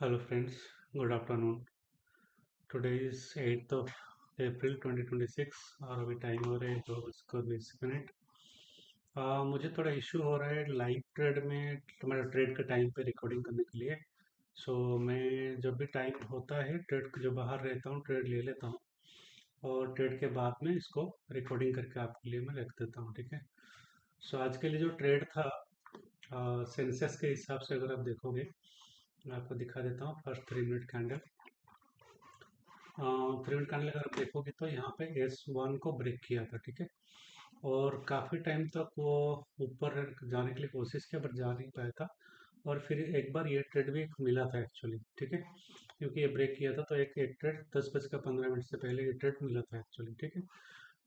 Hello friends, good afternoon. Today is 8th of April 2026 और अभी time हो रहा है 2:20। मुझे थोड़ा इशू हो रहा है लाइव ट्रेड में, मेरा ट्रेड का टाइम पे रिकॉर्डिंग करने के लिए। मैं जब भी टाइम होता है ट्रेड जो बाहर रहता हूँ ट्रेड ले लेता हूँ और ट्रेड के बाद में इसको रिकॉर्डिंग करके आपके लिए मैं रख देता हूँ, ठीक है। आज के लिए जो ट्रेड था सेंसेक्स के हिसाब से अगर आप देखोगे, मैं आपको दिखा देता हूँ first 3 minute candle. 3 minute candle अगर आप देखोगे तो यहाँ पे S1 को ब्रेक किया था, ठीक है। और काफ़ी टाइम तक वो ऊपर जाने के लिए कोशिश किया बट जा नहीं पाया था। और फिर एक बार ये ट्रेड भी मिला था एक्चुअली, ठीक है। क्योंकि ये ब्रेक किया था तो एक ट्रेड 10:15 से पहले ये ट्रेड मिला था एक्चुअली, ठीक है।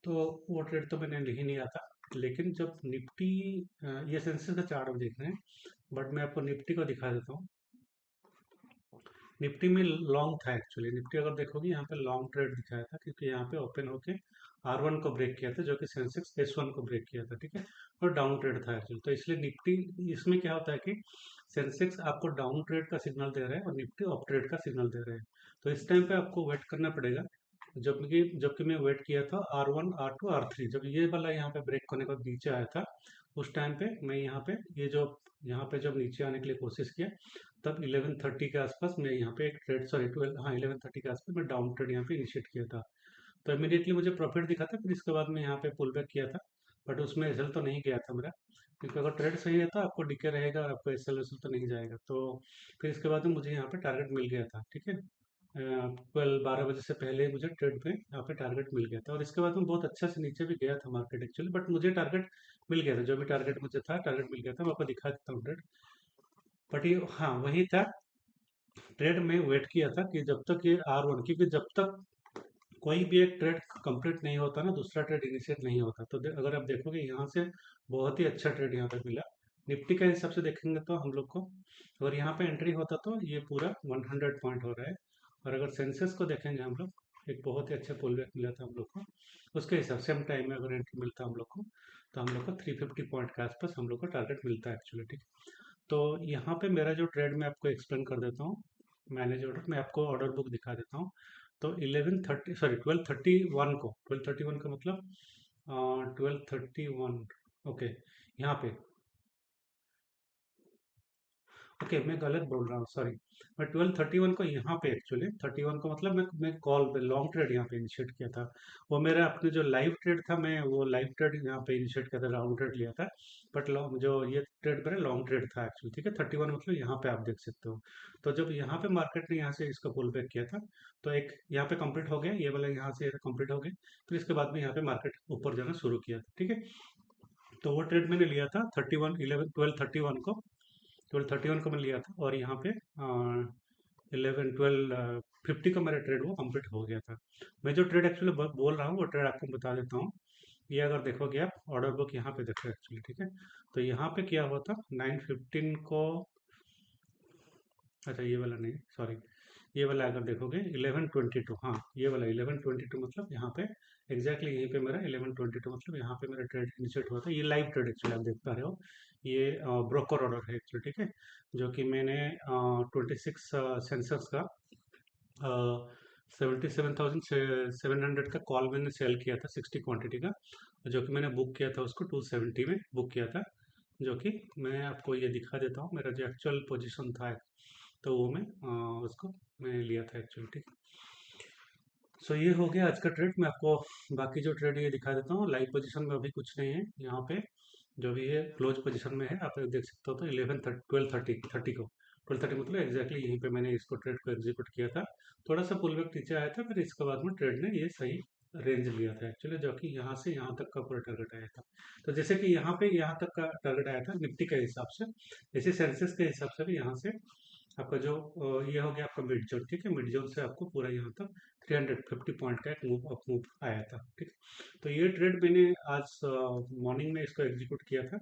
तो वो ट्रेड तो मैंने ले ही नहीं आता। लेकिन जब निफ्टी, ये सेंसेक्स का चार्ट आप देख रहे हैं, बट मैं आपको निफ्टी को दिखा देता हूँ। निफ्टी में लॉन्ग था एक्चुअली। निफ्टी अगर देखोगे यहाँ पे लॉन्ग ट्रेड दिखाया था, क्योंकि यहाँ पे ओपन होके R1 को ब्रेक किया था, जो कि सेंसेक्स S1 को ब्रेक किया था, ठीक है। और डाउन ट्रेड था एक्चुअली, तो इसलिए निफ्टी, इसमें क्या होता है कि सेंसेक्स आपको डाउन ट्रेड का सिग्नल दे रहा है और निफ्टी अप ट्रेड का सिग्नल दे रहा है। तो इस टाइम पे आपको वेट करना पड़ेगा। जबकि मैं वेट किया था R1 R2 R3, जब ये वाला यहाँ पे ब्रेक करने के बाद नीचे आया था, उस टाइम पे मैं यहाँ पे ये जो यहाँ पे जब नीचे आने के लिए कोशिश किया, तब 11:30 के आसपास मैं यहाँ पे एक ट्रेड, सॉरी 12, हाँ 11:30 के आसपास मैं डाउन ट्रेड यहाँ पे इनिशिएट किया था। तो इमीडिएटली मुझे प्रॉफिट दिखा था, फिर इसके बाद मैं यहाँ पे पुल बैक किया था। बट उसमें एसएल तो नहीं गया था मेरा, क्योंकि अगर ट्रेड सही है तो आपको डीके रहेगा और आपको एसएल एसएल तो नहीं जाएगा। तो फिर इसके बाद में मुझे यहाँ पे टारगेट मिल गया था, ठीक है। 12 बजे से पहले मुझे ट्रेड में यहाँ पे टारगेट मिल गया था और इसके बाद में बहुत अच्छा से नीचे भी गया था मार्केट एक्चुअली, बट मुझे टारगेट मिल गया था। जो भी टारगेट मुझे था टारगेट मिल गया था, मैं आपको दिखा देता हूँ ट्रेड। बट ये हाँ वही था, ट्रेड में वेट किया था कि जब तक ये R1, क्योंकि जब तक कोई भी एक ट्रेड कंप्लीट नहीं होता ना, दूसरा ट्रेड इनिशिएट नहीं होता। तो अगर आप देखोगे यहाँ से बहुत ही अच्छा ट्रेड यहाँ पे मिला। निफ्टी के हिसाब से देखेंगे तो हम लोग को, अगर यहाँ पे एंट्री होता तो ये पूरा 100 पॉइंट हो रहा है। और अगर सेंसेस को देखेंगे हम लोग, एक बहुत ही अच्छा पुल बैक मिला था हम लोग को। उसके हिसाब से हम टाइम में अगर एंट्री मिलता हम लोग को, तो हम लोग को 350 पॉइंट के आसपास हम लोग को टारगेट मिलता है एक्चुअली, ठीक। तो यहाँ पे मेरा जो ट्रेड मैं आपको एक्सप्लेन कर देता हूँ। मैनेज ऑर्डर, मैं आपको ऑर्डर बुक दिखा देता हूँ। तो 11:30, सॉरी 12:31 को, 12:31 का मतलब 12:31, ओके। यहाँ पे, ओके मैं गलत बोल रहा हूँ, सॉरी। मैं 12:31 को यहाँ पे एक्चुअली 31 को मतलब मैं कॉल पे लॉन्ग ट्रेड यहाँ पे इनिशिएट किया था। वो मेरा अपने जो लाइव ट्रेड था, मैं वो लाइव ट्रेड यहाँ पे इनिशिएट किया था, राउंड ट्रेड लिया था। बट लॉन्ग जो ये ट्रेड मेरा लॉन्ग ट्रेड था एक्चुअली, ठीक है। 31 मतलब यहाँ पे आप देख सकते हो। तो जब यहाँ पे मार्केट ने यहाँ से इसका पुल बैक किया था, तो एक यहाँ पे कंप्लीट हो गया, ये वाला यहाँ से कंप्लीट हो गया। फिर इसके बाद में यहाँ पे मार्केट ऊपर जाना शुरू किया था, ठीक है। तो वो ट्रेड मैंने लिया था 12:31 को मैं लिया था। और यहाँ पे 12:50 का मेरा ट्रेड वो कंप्लीट हो गया था। मैं जो ट्रेड एक्चुअली बोल रहा हूँ वो ट्रेड आपको बता देता हूँ। ये अगर देखोगे आप ऑर्डर बुक यहाँ पे देखो एक्चुअली, ठीक है। तो यहाँ पे क्या हुआ था 9:15 को, अच्छा ये वाला नहीं, सॉरी। ये वाला अगर देखोगे 11:22, हाँ ये वाला 11:22 मतलब यहाँ पे एग्जैक्टली यहीं पे मेरा 11:22 मतलब यहाँ पे मेरा ट्रेड इनिशिएट हुआ था। ये लाइव ट्रेड एक्चुअली आप देख पा रहे हो। ये ब्रोकर ऑर्डर है एक्चुअली, ठीक है। जो कि मैंने 26 सेंसर्स का 77,700 का कॉल मैंने सेल किया था 60 क्वांटिटी का, जो कि मैंने बुक किया था उसको 270 में बुक किया था। जो कि मैं आपको ये दिखा देता हूँ, मेरा जो एक्चुअल पोजीशन था, तो वो मैं उसको मैं लिया था एक्चुअली, ठीक। ये हो गया आज का ट्रेड। मैं आपको बाकी जो ट्रेड ये दिखा देता हूँ। लाइव पोजीशन में अभी कुछ नहीं है यहाँ पे, जो भी है क्लोज पोजीशन में है, आप देख सकते हो। तो 12:30 को 12:30 मतलब एग्जैक्टली यहीं पे मैंने इसको ट्रेड को एग्जीक्यूट किया था। थोड़ा सा पुल बैक नीचे आया था, फिर इसके बाद में ट्रेड ने ये सही रेंज लिया था एक्चुअली, जो कि यहाँ से यहाँ तक का पूरा टारगेट आया था। तो जैसे कि यहाँ पे यहाँ तक का टारगेट आया था निफ्टी के हिसाब से, जैसे सेंसेस के हिसाब से भी यहाँ से आपका जो ये हो गया आपका मिड जोन, ठीक है। मिड जोन से आपको पूरा यहाँ तक 350 पॉइंट का एक मूव अप मूव आया था, ठीक। तो ये ट्रेड मैंने आज मॉर्निंग में इसको एग्जीक्यूट किया था,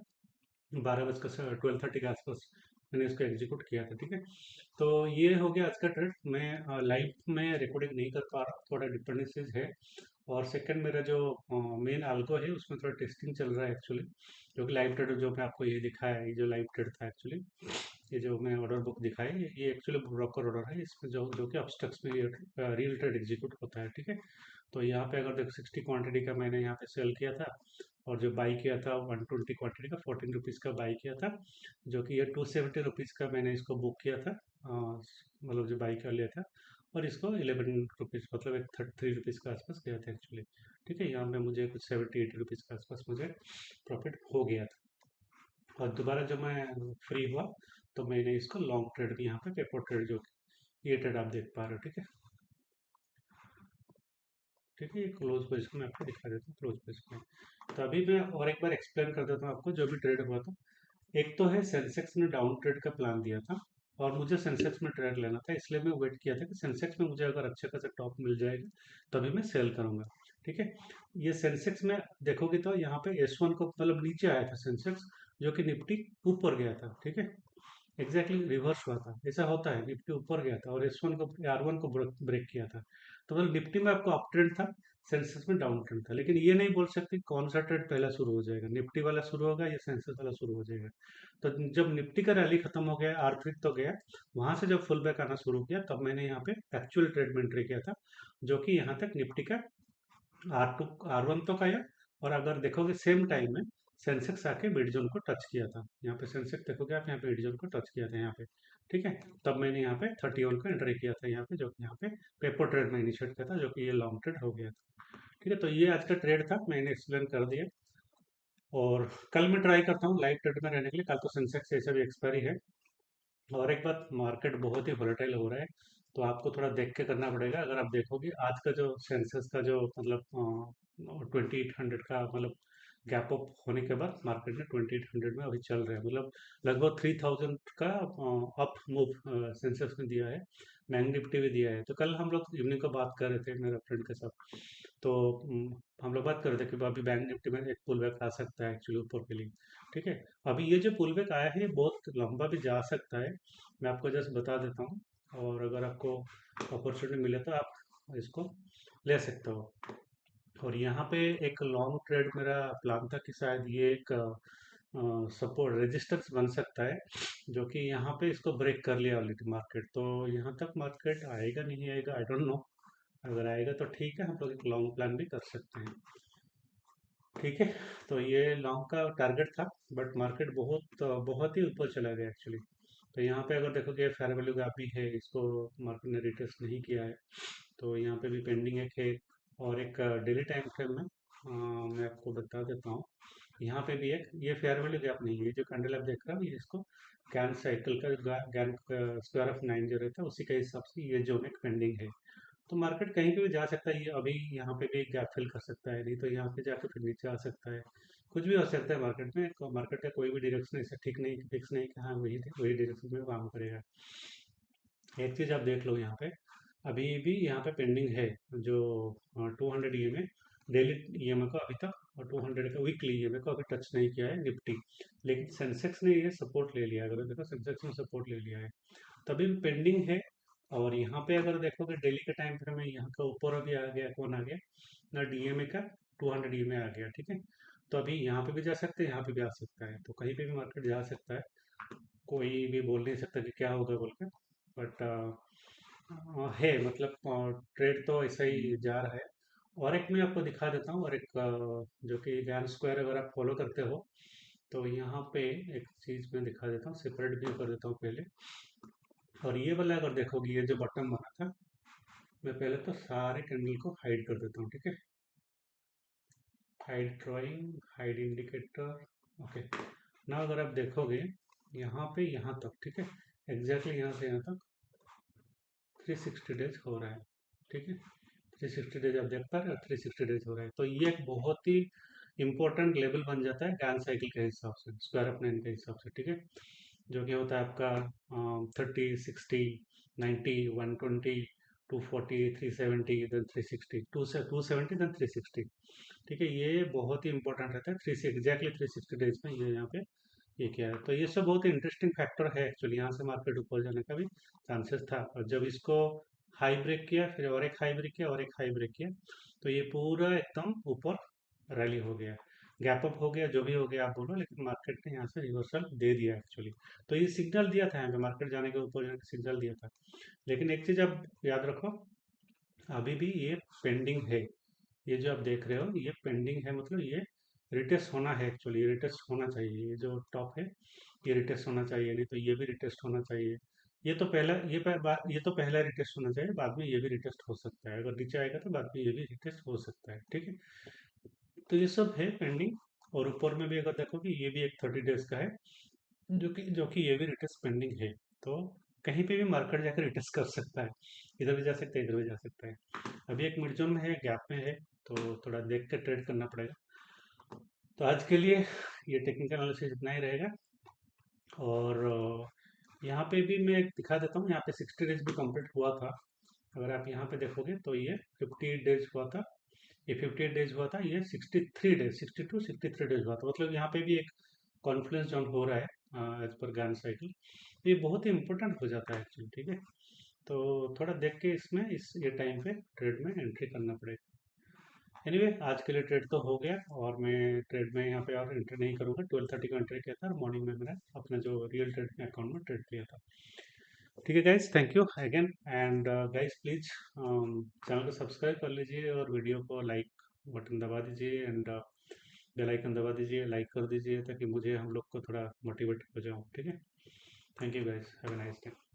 12:30 के आसपास मैंने इसको एग्जीक्यूट किया था, ठीक है। तो ये हो गया आज का ट्रेड। मैं लाइव में रिकॉर्डिंग नहीं कर पा रहा, थोड़ा डिपेंडेंसीज है। और सेकंड मेरा जो मेन आल्गो है उसमें थोड़ा टेस्टिंग चल रहा है एक्चुअली, जो कि लाइव ट्रेड जो मैं आपको ये दिखाया है, ये जो लाइव ट्रेड था एक्चुअली, ये जो मैं ऑर्डर बुक दिखाई ये एक्चुअली ब्रोकर ऑर्डर है, इसमें जो जो कि अपस्टॉक्स में रियल ट्रेड एग्जीक्यूट होता है, ठीक है। तो यहाँ पे अगर देखो 60 क्वांटिटी का मैंने यहाँ पे सेल किया था, और जो बाई किया था 120 क्वांटिटी का 14 रुपीज़ का बाई किया था, जो कि ये 270 रुपीज़ का मैंने इसको बुक किया था, मतलब जो बाई कर लिया था, और इसको 11 रुपीज़ मतलब एक 33 रुपीज़ के आसपास गया था एक्चुअली, ठीक है। यहाँ पे मुझे कुछ 70-80 रुपीज़ के आसपास मुझे प्रॉफिट हो गया था। और दोबारा जब मैं फ्री हुआ तो मैंने इसको लॉन्ग ट्रेड भी यहाँ पे पेपर ट्रेड जो ये ट्रेड आप देख पा रहे हो, ठीक है। ठीक है, ये क्लोज पोजिशन में आपको दिखा देता हूँ क्लोज पोजिशन में। तो अभी मैं और एक बार एक्सप्लेन कर देता हूँ आपको जो भी ट्रेड हुआ था। एक तो है सेंसेक्स ने डाउन ट्रेड का प्लान दिया था, और मुझे सेंसेक्स में ट्रेड लेना था, इसलिए मैं वेट किया था कि सेंसेक्स में मुझे अगर अच्छे खासा टॉप मिल जाएगा तभी मैं सेल करूंगा, ठीक है। ये सेंसेक्स में देखोगे तो यहाँ पे S1 को मतलब नीचे आया था सेंसेक्स, जो कि निफ्टी ऊपर गया था, ठीक है। एग्जैक्टली रिवर्स हुआ था, ऐसा होता है, निफ्टी ऊपर गया था और S1 को R1 को ब्रेक किया था। तो मतलब निफ्टी में आपको अप ट्रेंड था, सेंसेक्स में डाउन ट्रेंड था, लेकिन ये नहीं बोल सकते कौन सा ट्रेड पहला शुरू हो जाएगा, निफ्टी वाला शुरू होगा या सेंसेक्स वाला शुरू हो जाएगा। तो जब निफ्टी का रैली खत्म हो गया, R3 तो गया, वहां से जब फुल बैक आना शुरू किया तब मैंने यहाँ पे एक्चुअल ट्रेड में एंट्री किया था, जो कि यहाँ तक निफ्टी का R2 R1 तो गया, और अगर देखोगे सेम टाइम में सेंसेक्स आके मिड जोन को टच किया था, यहाँ पे सेंसेक्स देखोगे आप, यहाँ पे मिड जोन को टच किया था यहाँ पे, ठीक है। तब मैंने यहाँ पे 31 को एंट्री किया था यहाँ पे, जो कि यहाँ पे पेपर ट्रेड में इनिशिएट किया था, जो कि ये लॉन्ग ट्रेड हो गया था, ठीक है। तो ये आज का ट्रेड था, मैंने एक्सप्लेन कर दिया। और कल मैं ट्राई करता हूँ लाइव ट्रेड में रहने के लिए, कल तो सेंसेक्स ऐसे भी एक्सपायरी है। और एक बात, मार्केट बहुत ही वोलेटाइल हो रहा है, तो आपको थोड़ा देख के करना पड़ेगा। अगर आप देखोगे आज का जो सेंसेक्स का जो मतलब 2800 का मतलब गैप अप होने के बाद मार्केट में 2800 में अभी चल रहा है, मतलब लगभग 3000 का अप मूव सेंसेक्स में दिया है, बैंक निफ्टी भी दिया है। तो कल हम लोग इवनिंग को बात कर रहे थे मेरे फ्रेंड के साथ, तो हम लोग बात कर रहे थे कि अभी बैंक निफ्टी में एक पुल बैक आ सकता है एक्चुअली ऊपर के लिए, ठीक है। अभी ये जो पुल बैक आया है ये बहुत लंबा भी जा सकता है, मैं आपको जस्ट बता देता हूँ, और अगर आपको अपॉर्चुनिटी मिले तो आप इसको ले सकते हो। और यहाँ पे एक लॉन्ग ट्रेड मेरा प्लान था कि शायद ये एक सपोर्ट रेजिस्टेंस बन सकता है, जो कि यहाँ पे इसको ब्रेक कर लिया ऑलरेडी मार्केट, तो यहाँ तक मार्केट आएगा नहीं आएगा आई डोंट नो। अगर आएगा तो ठीक है, हम लोग एक लॉन्ग प्लान भी कर सकते हैं, ठीक है। तो ये लॉन्ग का टारगेट था, बट मार्केट बहुत बहुत ही ऊपर चला गया एक्चुअली। तो यहाँ पे अगर देखोगे फेयर वैल्यू गैप भी है, इसको मार्केट ने रिटेस्ट नहीं किया है, तो यहाँ पे भी पेंडिंग है। और एक डेली टाइम फ्रेम में मैं आपको बता देता हूँ, यहाँ पे भी एक ये फेयर वैल्यू गैप नहीं है, जो कैंडल आप देख रहे हो ये इसको गैन साइकिल का गैन स्क्वायर ऑफ 90 रहता है, उसी के हिसाब से ये जोन एक पेंडिंग है। तो मार्केट कहीं पे भी जा सकता है, ये अभी यहाँ पे भी गैप फिल कर सकता है, नहीं तो यहाँ पे जाके फिर नीचे आ सकता है, कुछ भी हो सकता है मार्केट में। मार्केट का कोई भी डायरेक्शन ऐसा ठीक नहीं फिक्स नहीं कि हाँ वही वही डायरेक्शन में काम करेगा। एक चीज़ आप देख लो यहाँ पे, अभी भी यहाँ पे पेंडिंग है जो 200 EMA डेली EMA को अभी तक, और 200 का वीकली EMA को अभी टच नहीं किया है निफ्टी, लेकिन सेंसेक्स ने ये सपोर्ट ले लिया है, अगर देखो सेंसेक्स ने सपोर्ट ले लिया है, तभी पेंडिंग है। और यहाँ पे अगर देखोगे डेली के टाइम फ्रेम में यहाँ का ऊपर अभी आ गया, कौन आ गया ना, DMA का 200 EMA आ गया, ठीक है। तो अभी यहाँ पे भी जा सकते हैं, यहाँ पे भी आ सकता है, तो कहीं पे भी मार्केट जा सकता है, कोई भी बोल नहीं सकता कि क्या होगा बोल के। बट है मतलब ट्रेड तो ऐसा ही जा रहा है। और एक मैं आपको दिखा देता हूँ, और एक जो कि गैन स्क्वायर अगर आप फॉलो करते हो, तो यहाँ पे एक चीज़ मैं दिखा देता हूँ, सेपरेट भी कर देता हूँ पहले। और ये वाला अगर देखोगे, ये जो बटन बना था, मैं पहले तो सारे कैंडल को हाइड कर देता हूँ, ठीक है। Hide drawing, hide indicator, okay. ना अगर आप देखोगे यहाँ पे यहाँ तक, ठीक है, एग्जैक्टली यहाँ से यहाँ तक 360 डेज हो रहा है, ठीक है। 360 डेज आप देख पा रहे हो, 360 डेज हो रहा है, तो ये एक बहुत ही इंपॉर्टेंट लेवल बन जाता है गैन साइकिल के हिसाब से, स्क्वायर ऑफ 9 के हिसाब से, ठीक है। जो कि होता है आपका 30, 60, 90, 120, 240, 370, देन 360, 270 देन 360, ठीक है। ये बहुत ही इंपॉर्टेंट रहता है, थ्री एग्जैक्टली 360 डेज में ये यहाँ पे ये क्या है। तो ये सब बहुत ही इंटरेस्टिंग फैक्टर है एक्चुअली, यहाँ से मार्केट ऊपर जाने का भी चांसेस था, और जब इसको हाई ब्रेक किया, फिर और एक हाई ब्रेक किया, और एक हाई ब्रेक किया, तो ये पूरा एकदम ऊपर रैली हो गया। गैप अप हो गया, जो भी हो गया आप बोलो, लेकिन मार्केट ने यहाँ से रिवर्सल दे दिया एक्चुअली। तो ये सिग्नल दिया था यहाँ पे, मार्केट जाने के ऊपर सिग्नल दिया था। लेकिन एक चीज आप याद रखो, अभी भी ये पेंडिंग है। ये जो आप देख रहे हो ये पेंडिंग है, मतलब ये रिटेस्ट होना है एक्चुअली, रिटेस्ट होना चाहिए। ये जो टॉप है ये रिटेस्ट होना चाहिए, नहीं तो ये भी रिटेस्ट होना चाहिए। ये तो पहला ये तो पहला रिटेस्ट होना चाहिए, बाद में ये भी रिटेस्ट हो सकता है। अगर नीचे आएगा तो बाद में ये भी रिटेस्ट हो सकता है, ठीक है। तो ये सब है पेंडिंग। और ऊपर में भी अगर देखो कि ये भी एक 30 डेज का है, जो कि ये भी रिटेस्ट पेंडिंग है। तो कहीं पे भी मार्केट जाकर रिटेस्ट कर सकता है, इधर भी जा सकता है, इधर भी जा सकता है। अभी एक मिड जोन में है, गैप में है, तो थोड़ा देख कर ट्रेड करना पड़ेगा। तो आज के लिए ये टेक्निकल एनालिसिस इतना ही रहेगा। और यहाँ पे भी मैं दिखा देता हूँ, यहाँ पे 60 डेज भी कंप्लीट हुआ था। अगर आप यहाँ पे देखोगे तो ये 58 डेज हुआ था, ये 58 डेज हुआ था, ये 63 डेज, 62 63 डेज हुआ था। मतलब यहाँ पे भी एक कॉन्फ्लुएंस जोन हो रहा है एज पर गैन साइकिल। ये बहुत ही इंपॉर्टेंट हो जाता है एक्चुअली, ठीक है। तो थोड़ा देख के इसमें ये टाइम पे ट्रेड में एंट्री करना पड़ेगा। एनीवे आज के लिए ट्रेड तो हो गया, और मैं ट्रेड में यहाँ पे और एंट्री नहीं करूँगा। 12:30 का एंट्री किया था, और मॉर्निंग में मैंने अपना जो रियल ट्रेड अकाउंट में ट्रेड किया था। ठीक है guys, thank you again. And guys please channel को सब्सक्राइब कर लीजिए, और वीडियो को लाइक बटन दबा दीजिए, एंड बेल आइकन दबा दीजिए, लाइक कर दीजिए, ताकि मुझे हम लोग को थोड़ा मोटिवेट हो जाऊँ, ठीक है। Thank you guys, have a nice day.